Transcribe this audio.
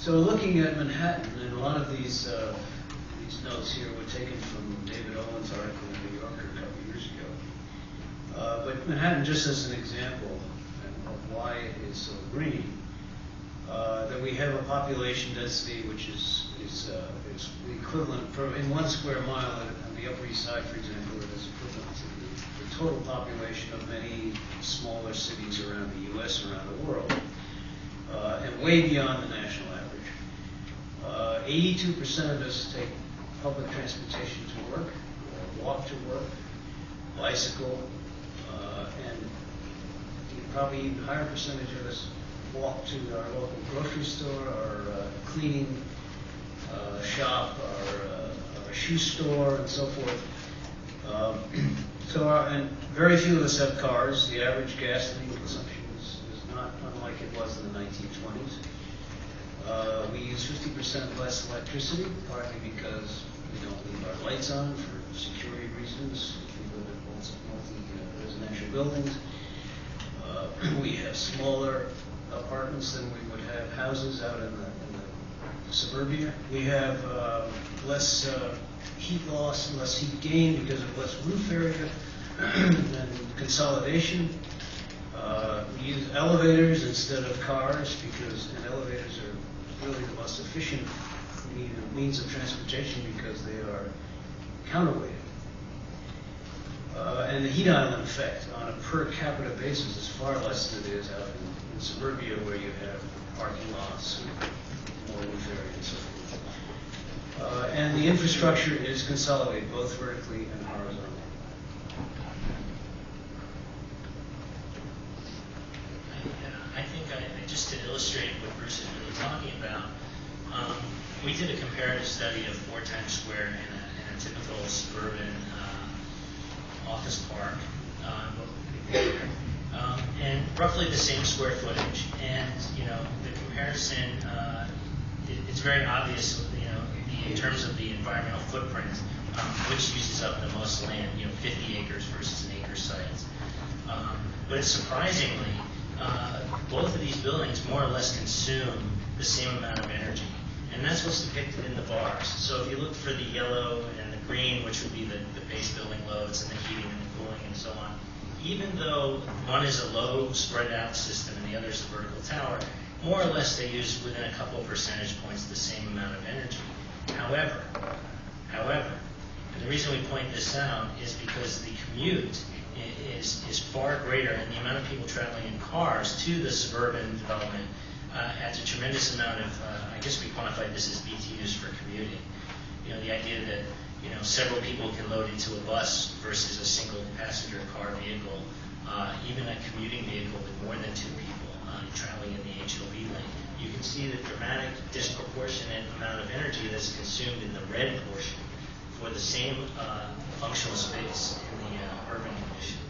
So looking at Manhattan, and a lot of these notes here were taken from David Owen's article in the New Yorker a couple of years ago. But Manhattan, just as an example of why it is so green, that we have a population density which is the equivalent for in 1 square mile on the Upper East Side, for example, it is equivalent to the total population of many smaller cities around the U.S. and around the world, and way beyond the national average. 82% of us take public transportation to work, or walk to work, bicycle, and probably even higher percentage of us walk to our local grocery store, or cleaning shop, or a shoe store, and so forth. And very few of us have cars. The average gasoline consumption is not unlike it was in the 1920s. We use 50% less electricity, partly because we don't leave our lights on for security reasons. We live in multi-residential buildings. We have smaller apartments than we would have houses out in the suburbia. We have less heat loss and less heat gain because of less roof area and consolidation. We use elevators instead of cars and elevators are really the most efficient means of transportation because they are counterweighted. And the heat island effect on a per capita basis is far less than it is out in suburbia, where you have parking lots and more roof area and so forth. And the infrastructure is consolidated both vertically and horizontally. I think just to illustrate what Bruce is really talking about, we did a comparative study of 4 Times Square in a typical suburban office park, and roughly the same square footage. And the comparison, it's very obvious, in terms of the environmental footprint, which uses up the most land, 50 acres versus an acre site. But surprisingly, both of these buildings more or less consume the same amount of energy. And that's what's depicted in the bars. So if you look for the yellow and the green, which would be the base building loads and the heating and the cooling and so on, even though one is a low spread out system and the other is a vertical tower, more or less they use within a couple of percentage points the same amount of energy. However, and the reason we point this out is because the commute is far greater, and the amount of people traveling in cars to the suburban development adds a tremendous amount of, I guess we quantified this as BTUs for commuting. The idea that several people can load into a bus versus a single passenger car vehicle, even a commuting vehicle with more than 2 people traveling in the HOV lane. You can see the dramatic disproportionate amount of energy that's consumed in the red portion for the same functional space in the urban condition.